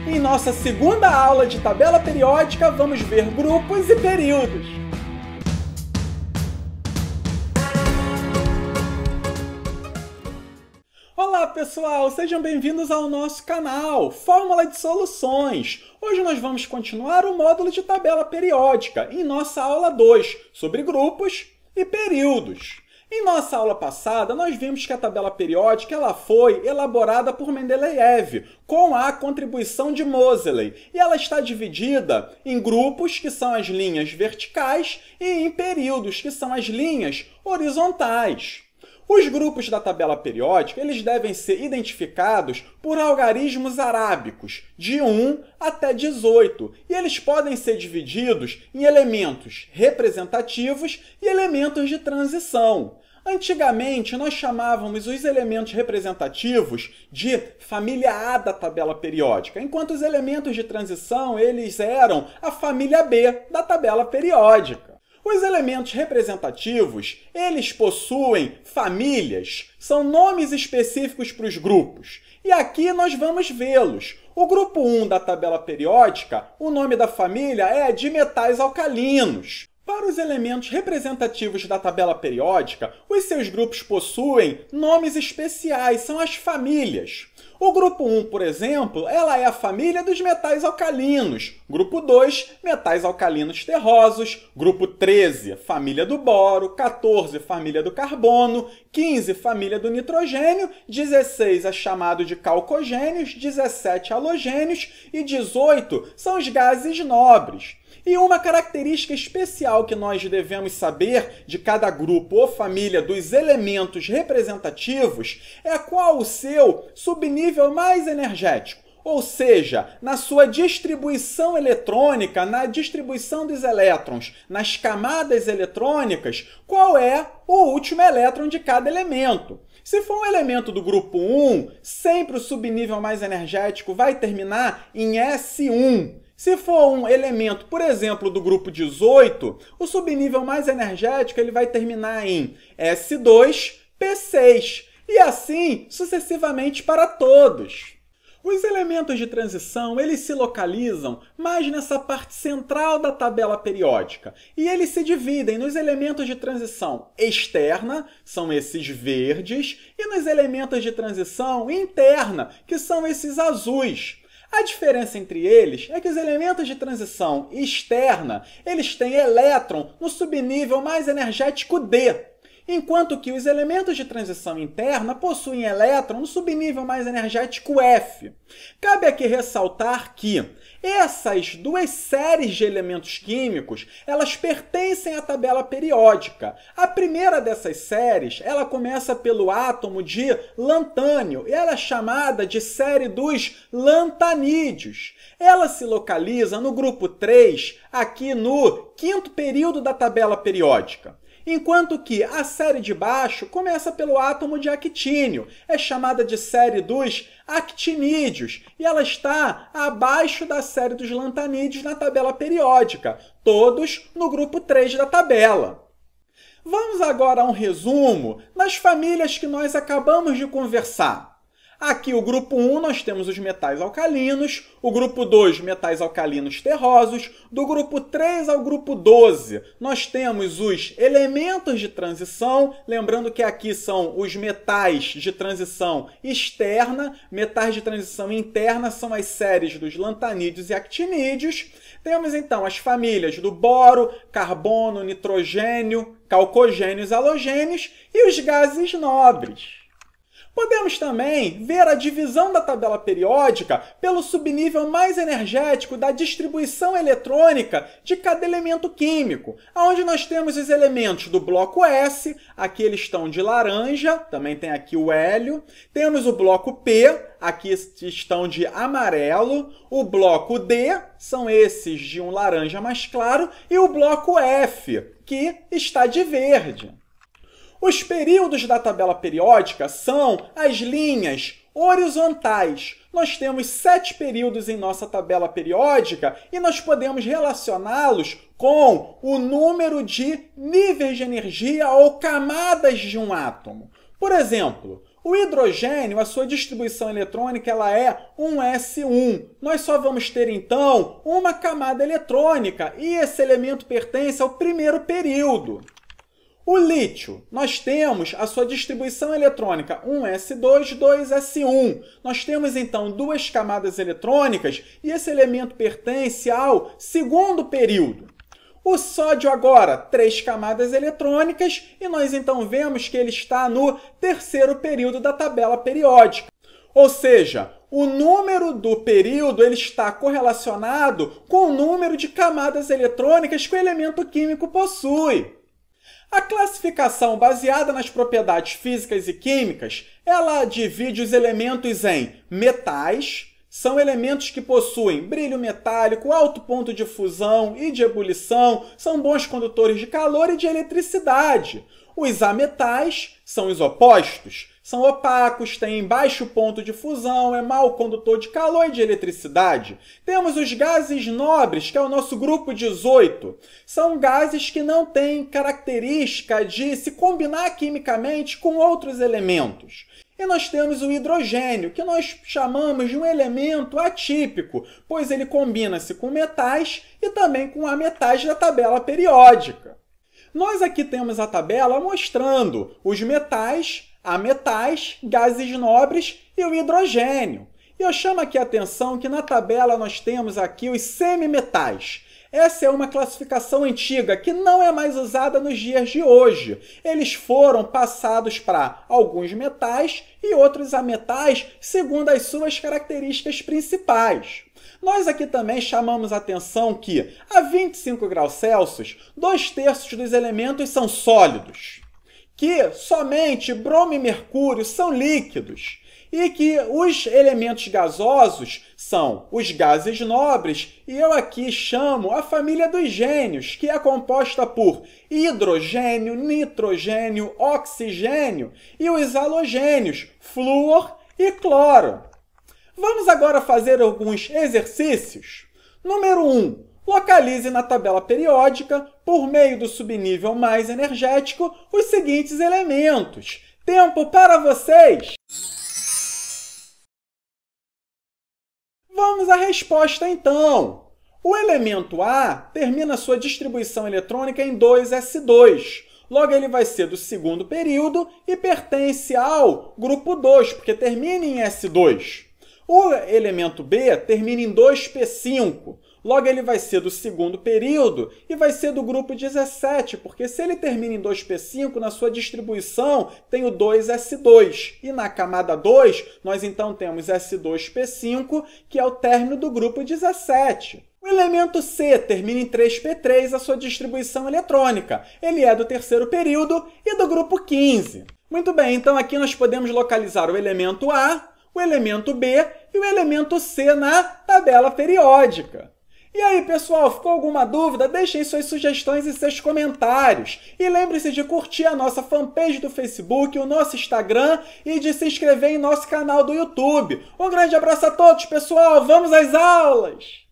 Em nossa segunda aula de tabela periódica, vamos ver grupos e períodos. Olá pessoal, sejam bem-vindos ao nosso canal Fórmula de Soluções. Hoje nós vamos continuar o módulo de tabela periódica em nossa aula 2, sobre grupos e períodos. Em nossa aula passada, nós vimos que a tabela periódica ela foi elaborada por Mendeleev, com a contribuição de Moseley, e ela está dividida em grupos, que são as linhas verticais, e em períodos, que são as linhas horizontais. Os grupos da tabela periódica eles devem ser identificados por algarismos arábicos, de 1 até 18, e eles podem ser divididos em elementos representativos e elementos de transição. Antigamente, nós chamávamos os elementos representativos de família A da tabela periódica, enquanto os elementos de transição eles eram a família B da tabela periódica. Os elementos representativos, eles possuem famílias, são nomes específicos para os grupos. E aqui nós vamos vê-los. O grupo 1 da tabela periódica, o nome da família é de metais alcalinos. Para os elementos representativos da tabela periódica, os seus grupos possuem nomes especiais, são as famílias. O grupo 1, por exemplo, ela é a família dos metais alcalinos. Grupo 2, metais alcalinos terrosos. Grupo 13, família do boro. 14, família do carbono. 15, família do nitrogênio. 16 é chamado de calcogênios. 17, halogênios. E 18 são os gases nobres. E uma característica especial que nós devemos saber de cada grupo ou família dos elementos representativos é qual o seu subnível mais energético, ou seja, na sua distribuição eletrônica, na distribuição dos elétrons, nas camadas eletrônicas, qual é o último elétron de cada elemento. Se for um elemento do grupo 1, sempre o subnível mais energético vai terminar em S1. Se for um elemento, por exemplo, do grupo 18, o subnível mais energético ele vai terminar em S2, P6, e assim sucessivamente para todos. Os elementos de transição eles se localizam mais nessa parte central da tabela periódica, e eles se dividem nos elementos de transição externa, são esses verdes, e nos elementos de transição interna, que são esses azuis. A diferença entre eles é que os elementos de transição externa eles têm elétron no subnível mais energético D, enquanto que os elementos de transição interna possuem elétron no subnível mais energético F. Cabe aqui ressaltar que essas duas séries de elementos químicos, elas pertencem à tabela periódica. A primeira dessas séries, ela começa pelo átomo de lantânio, e ela é chamada de série dos lantanídeos. Ela se localiza no grupo 3, aqui no quinto período da tabela periódica. Enquanto que a série de baixo começa pelo átomo de actínio, é chamada de série dos actinídeos, e ela está abaixo da série dos lantanídeos na tabela periódica, todos no grupo 3 da tabela. Vamos agora a um resumo das famílias que nós acabamos de conversar. Aqui, o grupo 1, nós temos os metais alcalinos, o grupo 2, metais alcalinos terrosos, do grupo 3 ao grupo 12, nós temos os elementos de transição, lembrando que aqui são os metais de transição externa, metais de transição interna são as séries dos lantanídeos e actinídeos. Temos, então, as famílias do boro, carbono, nitrogênio, calcogênios, halogênios e os gases nobres. Podemos também ver a divisão da tabela periódica pelo subnível mais energético da distribuição eletrônica de cada elemento químico, onde nós temos os elementos do bloco S, aqui eles estão de laranja, também tem aqui o hélio, temos o bloco P, aqui estão de amarelo, o bloco D, são esses de um laranja mais claro, e o bloco F, que está de verde. Os períodos da tabela periódica são as linhas horizontais. Nós temos 7 períodos em nossa tabela periódica e nós podemos relacioná-los com o número de níveis de energia ou camadas de um átomo. Por exemplo, O hidrogênio, a sua distribuição eletrônica, ela é 1s1. Nós só vamos ter, então, uma camada eletrônica e esse elemento pertence ao primeiro período. O lítio, nós temos a sua distribuição eletrônica 1s2, 2s1. Nós temos, então, duas camadas eletrônicas e esse elemento pertence ao segundo período. O sódio agora, 3 camadas eletrônicas, e nós então vemos que ele está no terceiro período da tabela periódica. Ou seja, o número do período ele está correlacionado com o número de camadas eletrônicas que o elemento químico possui. A classificação baseada nas propriedades físicas e químicas, ela divide os elementos em metais. São elementos que possuem brilho metálico, alto ponto de fusão e de ebulição, são bons condutores de calor e de eletricidade. Os ametais são os opostos, são opacos, têm baixo ponto de fusão, é mau condutor de calor e de eletricidade. Temos os gases nobres, que é o nosso grupo 18. São gases que não têm característica de se combinar quimicamente com outros elementos. E nós temos o hidrogênio, que nós chamamos de um elemento atípico, pois ele combina-se com metais e também com ametais da tabela periódica. Nós aqui temos a tabela mostrando os metais, ametais, gases nobres e o hidrogênio. E eu chamo aqui a atenção que na tabela nós temos aqui os semimetais. Essa é uma classificação antiga que não é mais usada nos dias de hoje. Eles foram passados para alguns metais e outros ametais segundo as suas características principais. Nós aqui também chamamos a atenção que, a 25 graus Celsius, 2/3 dos elementos são sólidos, que somente bromo e mercúrio são líquidos, e que os elementos gasosos são os gases nobres, e eu aqui chamo a família dos gênios, que é composta por hidrogênio, nitrogênio, oxigênio, e os halogênios, flúor e cloro. Vamos agora fazer alguns exercícios. Número 1. Localize na tabela periódica, por meio do subnível mais energético, os seguintes elementos. Tempo para vocês! Vamos à resposta, então. O elemento A termina sua distribuição eletrônica em 2s2. Logo, ele vai ser do segundo período e pertence ao grupo 2, porque termina em S2. O elemento B termina em 2p5. Logo, ele vai ser do segundo período e vai ser do grupo 17, porque se ele termina em 2p5, na sua distribuição tem o 2s2. E na camada 2, nós então temos S2p5, que é o término do grupo 17. O elemento C termina em 3p3 a sua distribuição eletrônica. Ele é do terceiro período e do grupo 15. Muito bem, então aqui nós podemos localizar o elemento A, o elemento B e o elemento C na tabela periódica. E aí, pessoal, ficou alguma dúvida? Deixem suas sugestões e seus comentários. E lembre-se de curtir a nossa fanpage do Facebook, o nosso Instagram e de se inscrever em nosso canal do YouTube. Um grande abraço a todos, pessoal! Vamos às aulas!